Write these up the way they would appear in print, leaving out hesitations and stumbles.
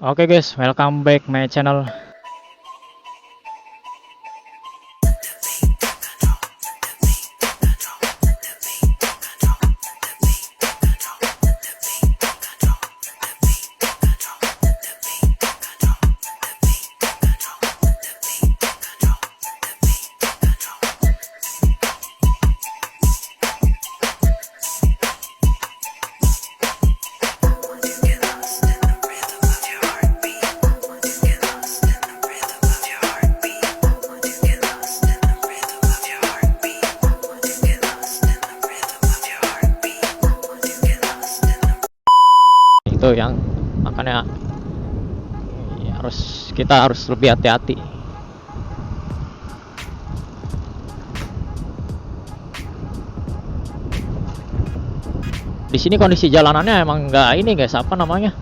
Oke guys, welcome back my channel. Itu yang makanya ya, kita harus lebih hati-hati. Di sini kondisi jalanannya emang nggak ini guys, apa namanya,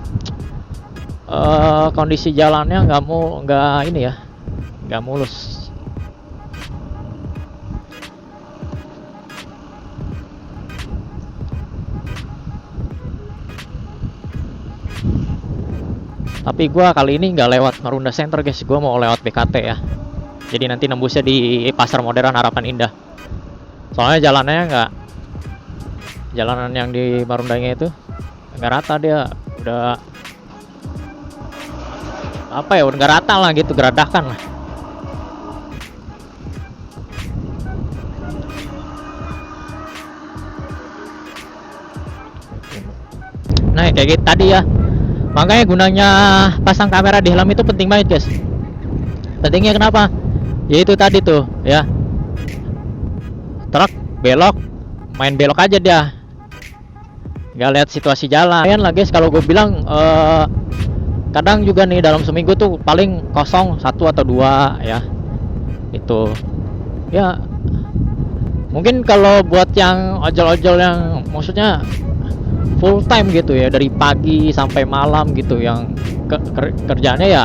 kondisi jalannya nggak ini ya, nggak mulus. Tapi gua kali ini nggak lewat Marunda Center guys, gua mau lewat BKT ya. Jadi nanti nembusnya di Pasar Modern Harapan Indah. Soalnya jalanan yang di Marundanya itu nggak rata, dia udah apa ya, udah nggak rata lah gitu, geradakan lah. Nah kayak gitu tadi ya, makanya gunanya pasang kamera di helm itu penting banget guys. Pentingnya kenapa? Ya itu tadi tuh ya, truk belok, main belok aja dia, nggak lihat situasi jalan kan lah guys. Kalau gue bilang kadang juga nih dalam seminggu tuh paling kosong 1 atau 2 ya, itu ya. Mungkin kalau buat yang ojol-ojol yang maksudnya full time gitu ya, dari pagi sampai malam gitu, yang kerjanya ya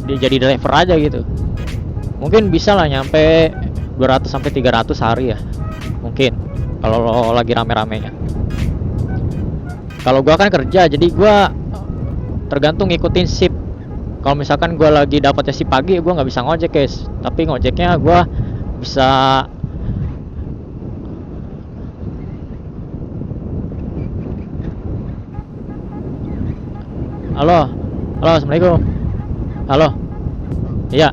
dia jadi driver aja gitu, mungkin bisa lah nyampe 200 sampai 300 hari ya mungkin, kalau lagi rame-ramenya. Kalau gua kan kerja, jadi gua tergantung ngikutin shift. Kalau misalkan gua lagi dapatnya shift pagi, gua nggak bisa ngojek guys, tapi ngojeknya gua bisa. Halo, assalamualaikum. Halo, iya,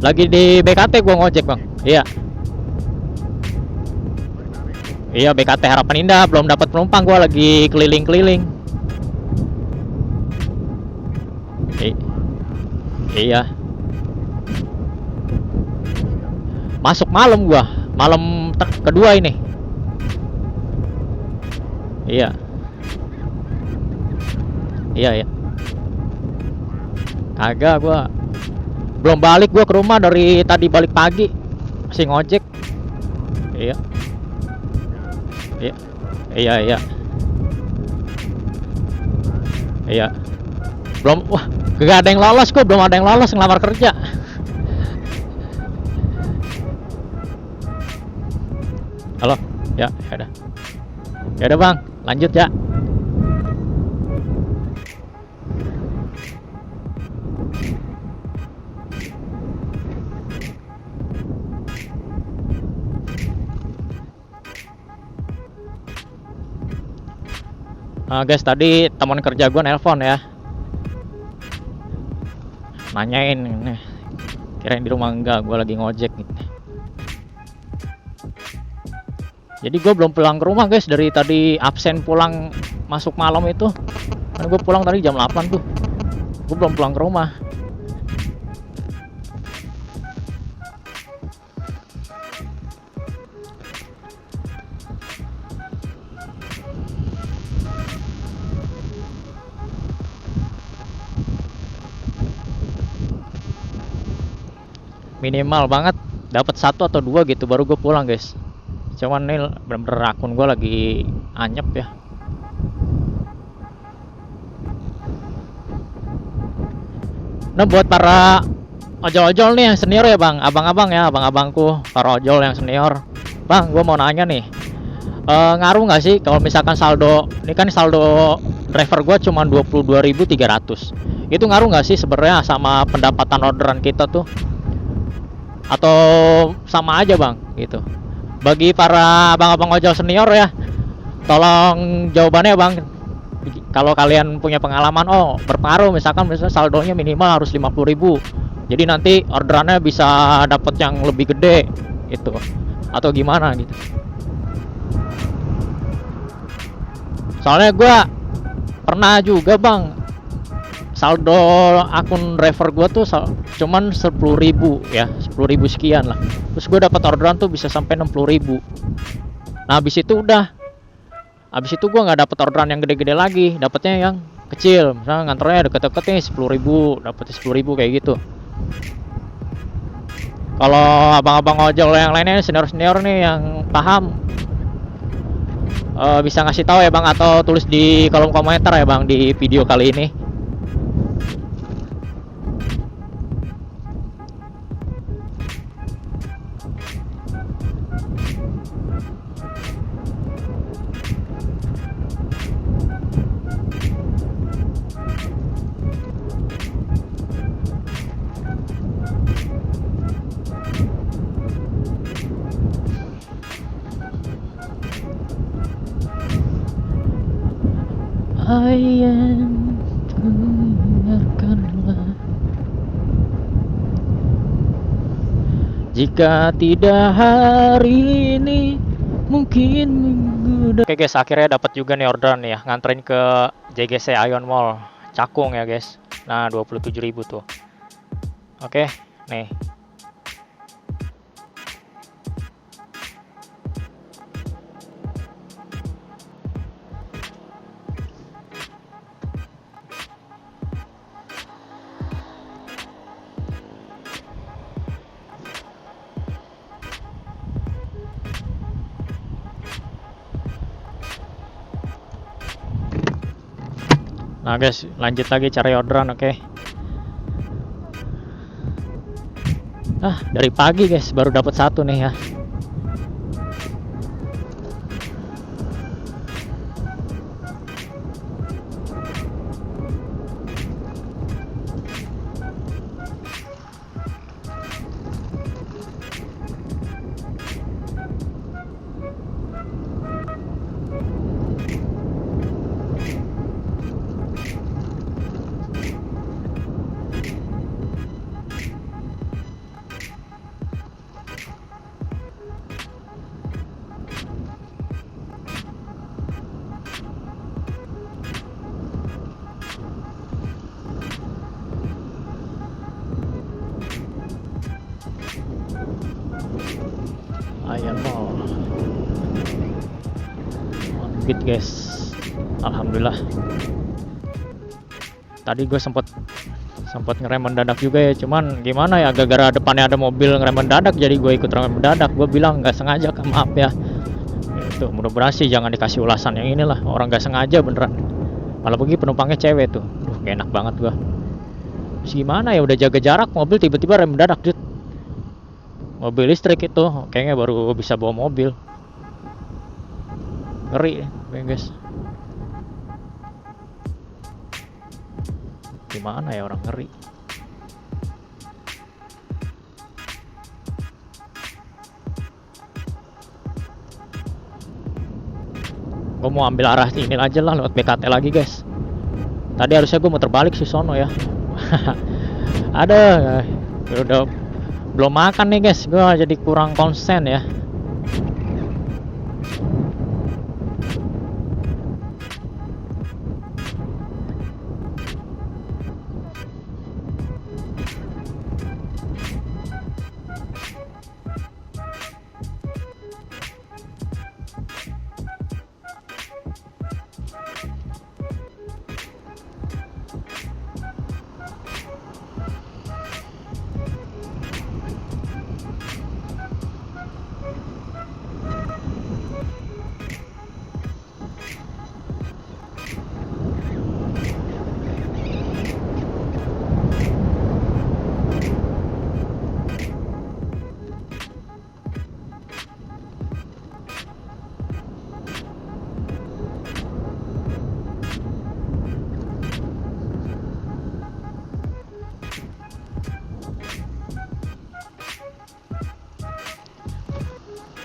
lagi di BKT gua ngojek bang. Iya, iya BKT Harapan Indah, belum dapat penumpang, gua lagi keliling-keliling. Iya, masuk malam gua, malam kedua ini. Iya, iya. Kagak, gua belum balik, gua ke rumah dari tadi, balik pagi masih ngojek. Iya, iya. Iya, belum. Wah, gak ada yang lolos, gua belum ada yang lolos ngelamar kerja. Halo, ya udah bang, lanjut ya. Guys, tadi teman kerja gue nelpon ya, nanyain nih, kirain di rumah, enggak, gue lagi ngojek gitu. Jadi gue belum pulang ke rumah guys, dari tadi absen pulang masuk malam itu. Kan gue pulang tadi jam 8 tuh, gue belum pulang ke rumah. Minimal banget dapat 1 atau 2 gitu baru gue pulang guys. Cuman nih bener-bener akun gue lagi anyep ya. Nah buat para ojol-ojol nih yang senior ya bang, abang-abang ya, abang-abangku, para ojol yang senior, bang gue mau nanya nih, ngaruh nggak sih kalau misalkan saldo, ini kan saldo driver gua cuma 22.300. Itu ngaruh nggak sih sebenarnya sama pendapatan orderan kita tuh? Atau sama aja bang gitu? Bagi para abang-abang ojol senior ya, tolong jawabannya bang. Kalau kalian punya pengalaman, oh berpengaruh misalkan saldonya minimal harus 50.000, jadi nanti orderannya bisa dapat yang lebih gede gitu, atau gimana gitu. Soalnya gue pernah juga bang, saldo akun driver gue tuh cuman 10.000 ya, 10.000 sekian lah. Terus gue dapat orderan tuh bisa sampai 60.000. Nah habis itu gue nggak dapet orderan yang gede-gede lagi, dapetnya yang kecil. Misalnya ngantornya deket-deket nih 10.000, dapetnya 10.000 kayak gitu. Kalau abang-abang ojol yang lainnya, senior-senior nih yang paham, bisa ngasih tahu ya bang, atau tulis di kolom komentar ya bang di video kali ini. Ayam dengarkanlah, jika tidak hari ini mungkin minggu depan. Oke guys, akhirnya dapat juga nih orderan ya, nganterin ke JGC Ion Mall Cakung ya guys. Nah 27.000 tuh. Oke nih. Nah guys, lanjut lagi cari orderan. Oke. Dari pagi guys baru dapat satu nih ya. Ion Mall. Good guys, alhamdulillah. Tadi gue sempet ngerem mendadak juga ya, cuman gimana ya, gara-gara depannya ada mobil ngerem mendadak jadi gue ikut rem mendadak. Gue bilang nggak sengaja, maaf ya. Itu mudah-mudahan sih jangan dikasih ulasan yang inilah, orang nggak sengaja beneran. Malah pergi penumpangnya cewek tuh, gak enak banget gue. Terus gimana ya, udah jaga jarak mobil tiba-tiba rem mendadak dude. Mobil listrik itu kayaknya baru bisa bawa mobil. Ngeri ya guys. Gimana ya, orang ngeri. Gue mau ambil arah ini aja lah, lewat BKT lagi guys. Tadi harusnya gue muter balik sih sono ya. Ada udah belum makan nih guys, gue jadi kurang konsen ya.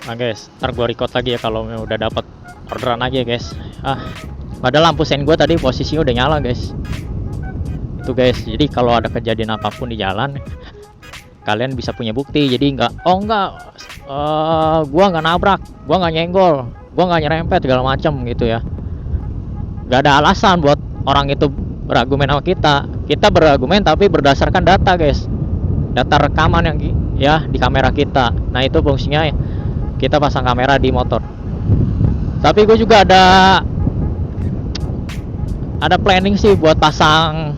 Nah guys, ntar gue record lagi ya kalau udah dapat orderan aja guys. Padahal lampu sen gue tadi posisinya udah nyala guys. Itu guys, jadi kalau ada kejadian apapun di jalan, kalian bisa punya bukti. Jadi gua nggak nabrak, gua nggak nyenggol, gua nggak nyerempet segala macam gitu ya. Nggak ada alasan buat orang itu berargumen sama kita. Kita berargumen tapi berdasarkan data guys, data rekaman yang ya di kamera kita. Nah itu fungsinya kita pasang kamera di motor. Tapi gue juga ada planning sih buat pasang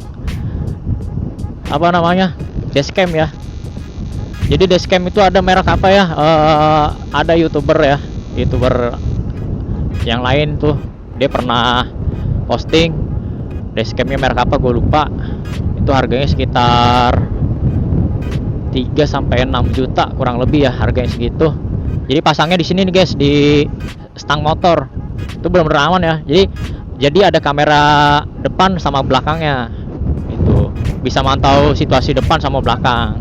apa namanya, dashcam ya. Jadi dashcam itu ada merek apa ya, ada youtuber yang lain tuh, dia pernah posting dashcamnya merek apa gue lupa. Itu harganya sekitar 3-6 juta kurang lebih ya, harganya segitu. Jadi pasangnya di sini nih guys, di stang motor. Itu benar-benar aman ya. Jadi ada kamera depan sama belakangnya. Itu bisa mantau situasi depan sama belakang.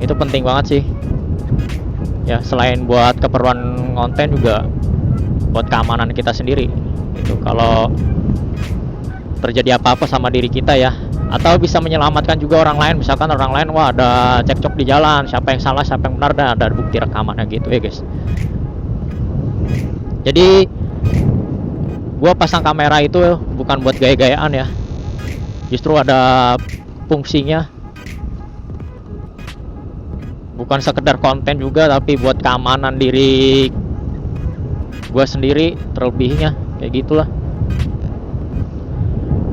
Itu penting banget sih. Ya, selain buat keperluan konten juga buat keamanan kita sendiri. Itu kalau terjadi apa-apa sama diri kita ya, atau bisa menyelamatkan juga orang lain. Misalkan orang lain ada cekcok di jalan, siapa yang salah siapa yang benar, dan ada bukti rekamannya gitu ya guys. Jadi gua pasang kamera itu bukan buat gaya-gayaan ya, justru ada fungsinya, bukan sekedar konten juga, tapi buat keamanan diri gua sendiri terlebihnya, kayak gitulah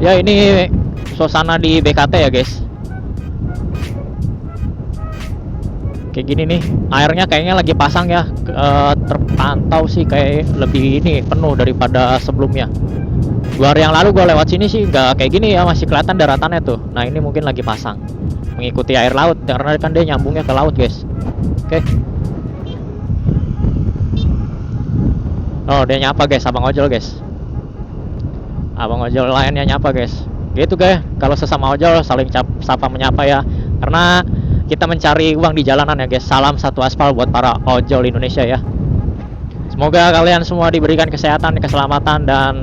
ya. Ini suasana di BKT ya guys, kayak gini nih. Airnya kayaknya lagi pasang ya, terpantau sih kayak lebih ini penuh daripada sebelumnya. 2 hari yang lalu gua lewat sini sih nggak kayak gini ya, masih kelihatan daratannya tuh. Nah ini mungkin lagi pasang mengikuti air laut karena kan dia nyambungnya ke laut guys. Oke. Oh dia nyapa guys, abang ojol guys, abang ojol lainnya nyapa guys. Gitu guys, kalau sesama ojol saling sapa menyapa ya, karena kita mencari uang di jalanan ya guys. Salam satu aspal buat para ojol Indonesia ya. Semoga kalian semua diberikan kesehatan, keselamatan, dan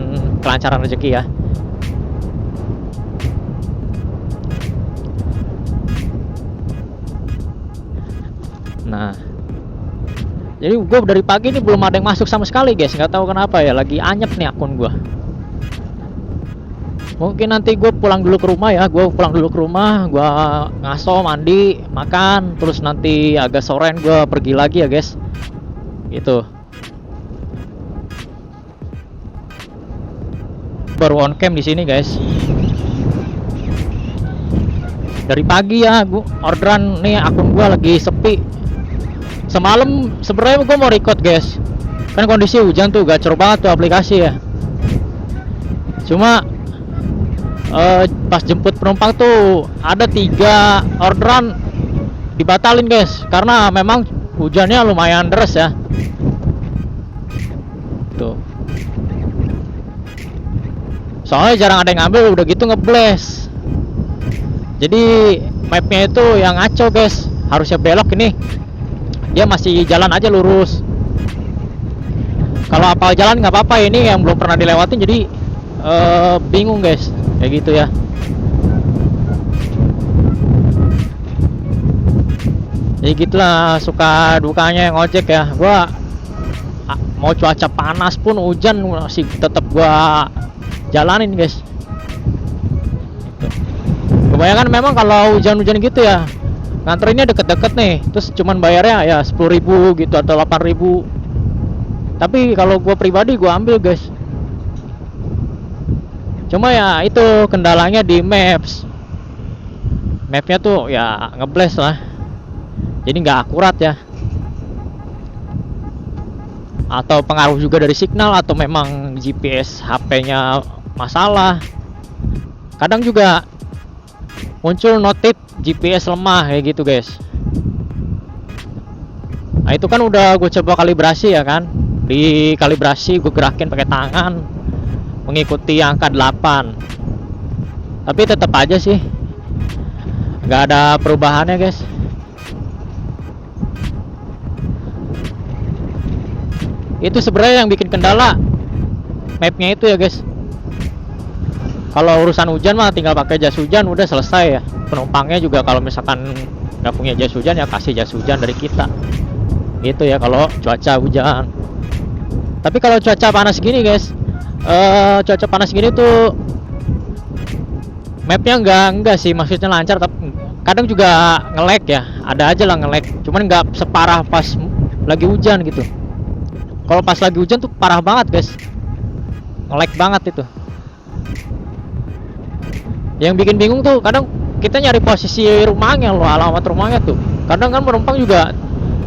kelancaran rezeki ya. Nah, jadi gue dari pagi ini belum ada yang masuk sama sekali guys, nggak tahu kenapa ya, lagi anyep nih akun gue. Mungkin nanti gue pulang dulu ke rumah ya, gue ngaso, mandi, makan, terus nanti agak sorean gue pergi lagi ya guys. Gitu. Baru on cam di sini guys. Dari pagi ya, gue orderan nih, akun gue lagi sepi. Semalam sebenarnya gue mau record guys, kan kondisi hujan tuh, gacor banget tuh aplikasi ya. Cuma pas jemput penumpang tuh ada 3 orderan dibatalin guys, karena memang hujannya lumayan deras ya. Tuh. Soalnya jarang ada yang ngambil, udah gitu ngebles. Jadi mapnya itu yang ngaco guys, harusnya belok, ini dia masih jalan aja lurus. Kalau apal jalan nggak apa-apa, ini yang belum pernah dilewatin jadi bingung guys, kayak gitu ya. Jadi gitulah suka dukanya yang ojek ya. Gua mau cuaca panas pun hujan masih tetap gua jalanin guys. Kebanyakan memang kalau hujan-hujan gitu ya, nganterinnya deket-deket nih, terus cuman bayarnya ya 10.000 gitu atau 8.000. Tapi kalau gua pribadi gua ambil guys. Cuma ya itu kendalanya di maps. Mapnya tuh ya ngebles lah. Jadi nggak akurat ya. Atau pengaruh juga dari signal, atau memang GPS HP-nya masalah. Kadang juga muncul notif GPS lemah kayak gitu guys. Nah itu kan udah gue coba kalibrasi ya kan. Di kalibrasi gue gerakin pakai tangan mengikuti angka 8. Tapi tetap aja sih nggak ada perubahannya guys. Itu sebenarnya yang bikin kendala mapnya itu ya guys. Kalau urusan hujan mah tinggal pakai jas hujan udah selesai ya. Penumpangnya juga kalau misalkan nggak punya jas hujan ya kasih jas hujan dari kita. Gitu ya kalau cuaca hujan. Tapi kalau cuaca panas gini guys, cuaca panas gini tuh mapnya enggak sih, maksudnya lancar, tapi kadang juga nge-lag ya, ada aja lah nge-lag, cuman nggak separah pas lagi hujan gitu. Kalau pas lagi hujan tuh parah banget guys, nge-lag banget itu. Yang bikin bingung tuh kadang kita nyari posisi rumahnya loh, alamat rumahnya tuh kadang kan penumpang juga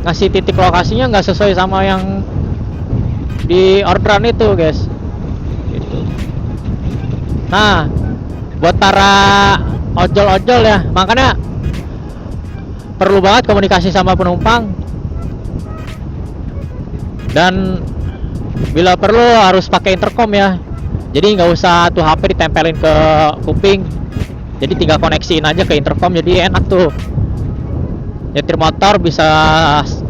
ngasih titik lokasinya nggak sesuai sama yang di orderan itu guys gitu. Nah buat para ojol-ojol ya, makanya perlu banget komunikasi sama penumpang, dan bila perlu harus pakai intercom ya. Jadi nggak usah tuh HP ditempelin ke kuping, jadi tinggal koneksiin aja ke intercom, jadi enak tuh nyetir motor, bisa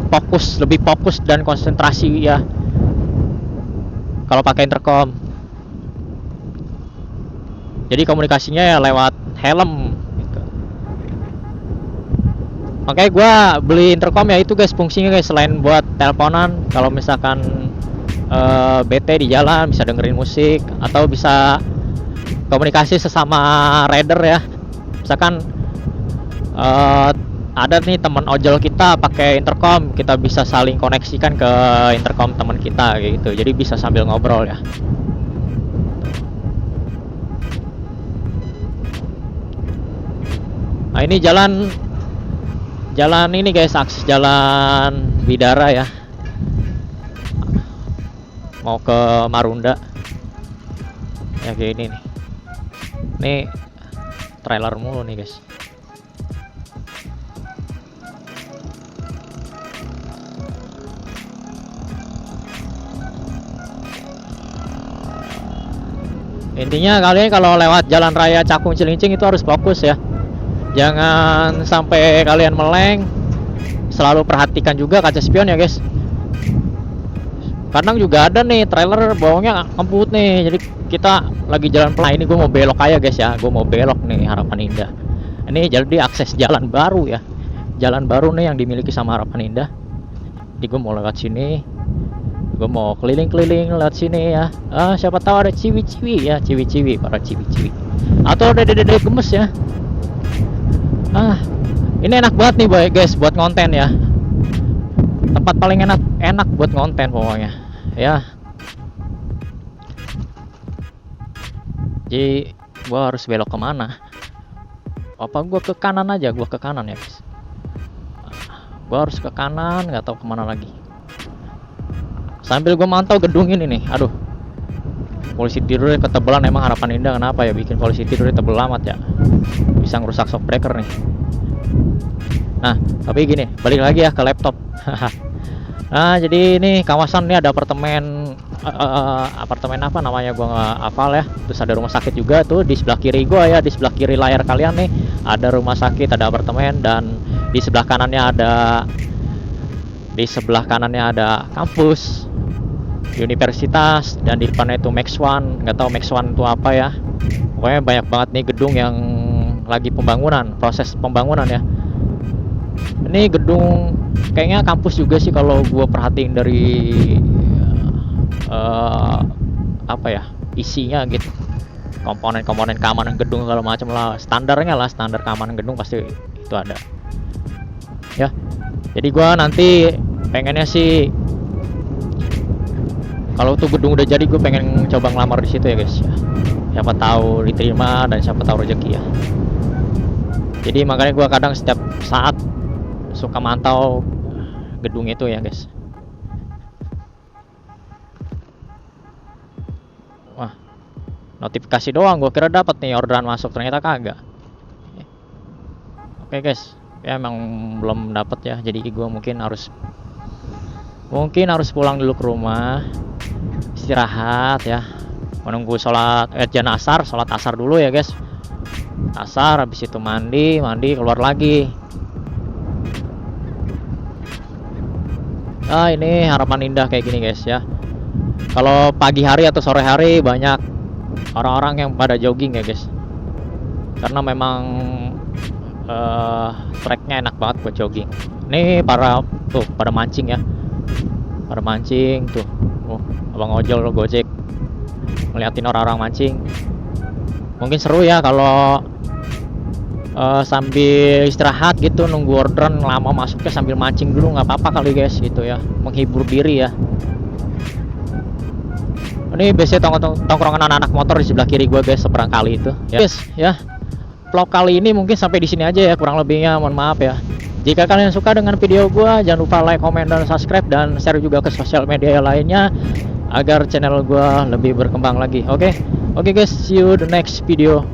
fokus, lebih fokus dan konsentrasi ya kalau pakai intercom. Jadi komunikasinya ya lewat helm gitu. Makanya gue beli intercom ya itu guys, fungsinya guys, selain buat teleponan kalau misalkan bete di jalan bisa dengerin musik, atau bisa komunikasi sesama rider ya. Misalkan ada nih teman ojol kita pakai intercom, kita bisa saling koneksikan ke intercom teman kita gitu, jadi bisa sambil ngobrol ya. Nah ini jalan ini guys, akses jalan Bidara ya, mau ke Marunda ya, kayak ini nih. Ini trailer mulu nih guys. Intinya kalian kalau lewat jalan raya Cakung Cilincing itu harus fokus ya, jangan sampai kalian meleng. Selalu perhatikan juga kaca spion ya guys. Kadang juga ada nih trailer bawangnya ngebut nih, jadi kita lagi jalan pelan. Ini gue mau belok aja guys ya, gue mau belok nih Harapan Indah. Ini jadi akses jalan baru ya, jalan baru nih yang dimiliki sama Harapan Indah. Jadi gue mau lewat sini, gue mau keliling-keliling lewat sini ya. Siapa tahu ada ciwi-ciwi ya, ciwi-ciwi, para ciwi-ciwi, atau ada dede gemes ya. Ini enak banget nih boy guys buat konten ya, tempat paling enak buat konten pokoknya ya. Jadi gua harus belok kemana? Apa gua ke kanan aja? Gua ke kanan ya guys. Gua harus ke kanan, nggak tahu kemana lagi. Sambil gua mantau gedung ini nih. Aduh, polisi tidurnya ketebelan. Emang Harapan Indah kenapa ya bikin polisi tidurnya tebel amat ya? Bisa ngerusak shockbreaker nih. Nah tapi gini, balik lagi ya ke laptop. Nah jadi ini kawasan ini ada apartemen, apartemen apa namanya gua nggak hafal ya. Terus ada rumah sakit juga tuh di sebelah kiri gua ya, di sebelah kiri layar kalian nih ada rumah sakit, ada apartemen, dan di sebelah kanannya ada kampus universitas, dan di depannya itu Max One. Nggak tahu Max One itu apa ya, pokoknya banyak banget nih gedung yang lagi pembangunan, proses pembangunan ya. Ini gedung kayaknya kampus juga sih kalau gue perhatiin dari apa ya isinya gitu, komponen-komponen keamanan gedung segala macam lah, standarnya lah, standar keamanan gedung pasti itu ada ya. Jadi gue nanti pengennya sih kalau tuh gedung udah jadi, gue pengen coba ngelamar di situ ya guys ya. Siapa tahu diterima dan siapa tahu rezeki ya. Jadi makanya gue kadang setiap saat suka mantau gedung itu ya guys. Wah, notifikasi doang, gue kira dapat nih orderan masuk, ternyata kagak. Oke guys, ya emang belum dapat ya. Jadi gue mungkin harus pulang dulu ke rumah, istirahat ya, menunggu sholat sholat asar dulu ya guys. Asar, habis itu mandi keluar lagi. Ini harapan indah kayak gini guys ya. Kalau pagi hari atau sore hari banyak orang-orang yang pada jogging ya guys. Karena memang tracknya enak banget buat jogging. Nih pada mancing ya. Pada mancing tuh. Abang ojol Gojek ngeliatin orang-orang mancing. Mungkin seru ya kalau sambil istirahat gitu, nunggu orderan lama masuknya sambil mancing dulu, nggak apa-apa kali guys gitu ya, menghibur diri ya. Ini biasanya tongkrongan anak-anak motor di sebelah kiri gua guys, seberang kali itu ya guys ya. Vlog kali ini mungkin sampai di sini aja ya, kurang lebihnya mohon maaf ya. Jika kalian suka dengan video gua, jangan lupa like, comment, dan subscribe, dan share juga ke sosial media lainnya agar channel gua lebih berkembang lagi. Oke guys, see you the next video.